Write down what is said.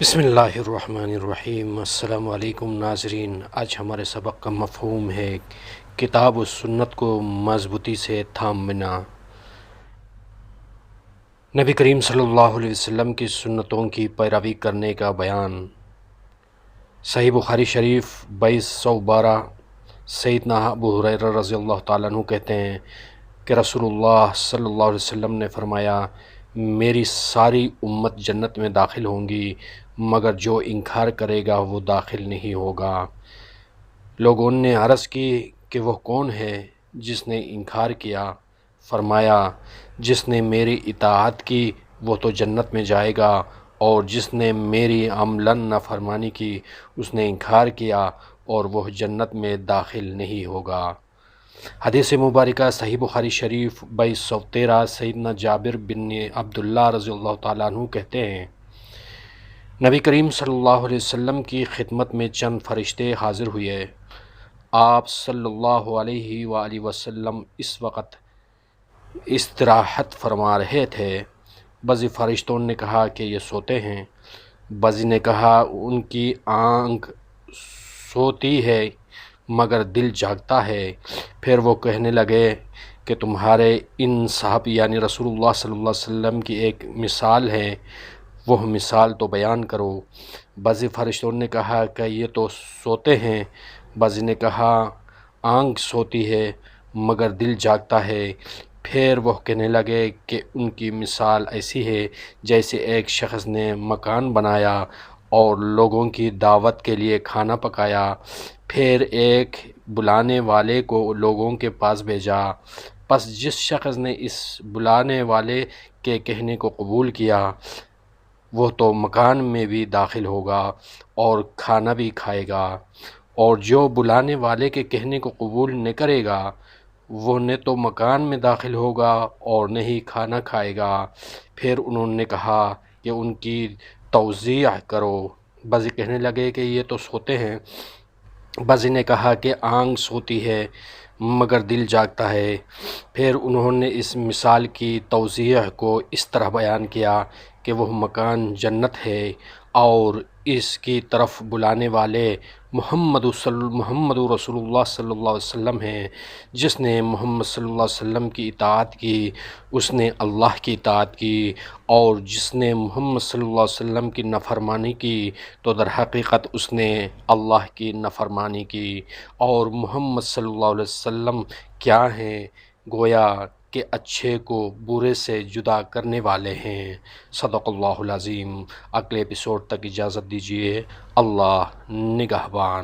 بسم اللہ الرحمن الرحیم۔ السلام علیکم ناظرین، آج ہمارے سبق کا مفہوم ہے کتاب و سنت کو مضبوطی سے تھامنا۔ نبی کریم صلی اللہ علیہ وسلم کی سنتوں کی پیروی کرنے کا بیان۔ صحیح بخاری شریف 2212، سیدنا ابو ہریرہ رضی اللہ تعالیٰ عنہ کہتے ہیں کہ رسول اللہ صلی اللہ علیہ وسلم نے فرمایا، میری ساری امت جنت میں داخل ہوں گی مگر جو انکار کرے گا وہ داخل نہیں ہوگا۔ لوگوں نے عرض کی کہ وہ کون ہے جس نے انکار کیا؟ فرمایا، جس نے میری اطاعت کی وہ تو جنت میں جائے گا، اور جس نے میری عملاً نافرمانی کی اس نے انکار کیا اور وہ جنت میں داخل نہیں ہوگا۔ حدیث مبارکہ صحیح بخاری شریف 2213، سیدنا جابر بن عبداللہ رضی اللہ تعالیٰ عنہ کہتے ہیں، نبی کریم صلی اللہ علیہ وسلم کی خدمت میں چند فرشتے حاضر ہوئے۔ آپ صلی اللہ علیہ وآلہ وسلم اس وقت استراحت فرما رہے تھے۔ بعض فرشتوں نے کہا کہ یہ سوتے ہیں، بعض نے کہا ان کی آنکھ سوتی ہے مگر دل جاگتا ہے۔ پھر وہ کہنے لگے کہ تمہارے ان صاحب یعنی رسول اللہ صلی اللہ علیہ وسلم کی ایک مثال ہے، وہ مثال تو بیان کرو۔ بعض فرشتوں نے کہا کہ یہ تو سوتے ہیں، بعض نے کہا آنکھ سوتی ہے مگر دل جاگتا ہے۔ پھر وہ کہنے لگے کہ ان کی مثال ایسی ہے جیسے ایک شخص نے مکان بنایا اور لوگوں کی دعوت کے لیے کھانا پکایا، پھر ایک بلانے والے کو لوگوں کے پاس بھیجا، پس جس شخص نے اس بلانے والے کے کہنے کو قبول کیا وہ تو مکان میں بھی داخل ہوگا اور کھانا بھی کھائے گا، اور جو بلانے والے کے کہنے کو قبول نہ کرے گا وہ نہ تو مکان میں داخل ہوگا اور نہ ہی کھانا کھائے گا۔ پھر انہوں نے کہا کہ ان کی توضیح کرو۔ بعض کہنے لگے کہ یہ تو سوتے ہیں، بعض نے کہا کہ آنکھ سوتی ہے مگر دل جاگتا ہے۔ پھر انہوں نے اس مثال کی توضیح کو اس طرح بیان کیا کہ وہ مکان جنت ہے اور اس کی طرف بلانے والے محمد رسول اللہ صلی اللہ علیہ وسلم ہیں۔ جس نے محمد صلی اللہ علیہ وسلم کی اطاعت کی اس نے اللہ کی اطاعت کی، اور جس نے محمد صلی اللہ علیہ وسلم کی نافرمانی کی تو در حقیقت اس نے اللہ کی نافرمانی کی۔ اور محمد صلی اللہ علیہ وسلم کیا ہیں؟ گویا کہ اچھے کو برے سے جدا کرنے والے ہیں۔ صدق اللہ العظیم۔ اگلے ایپیسوڈ تک اجازت دیجیے۔ اللہ نگہبان۔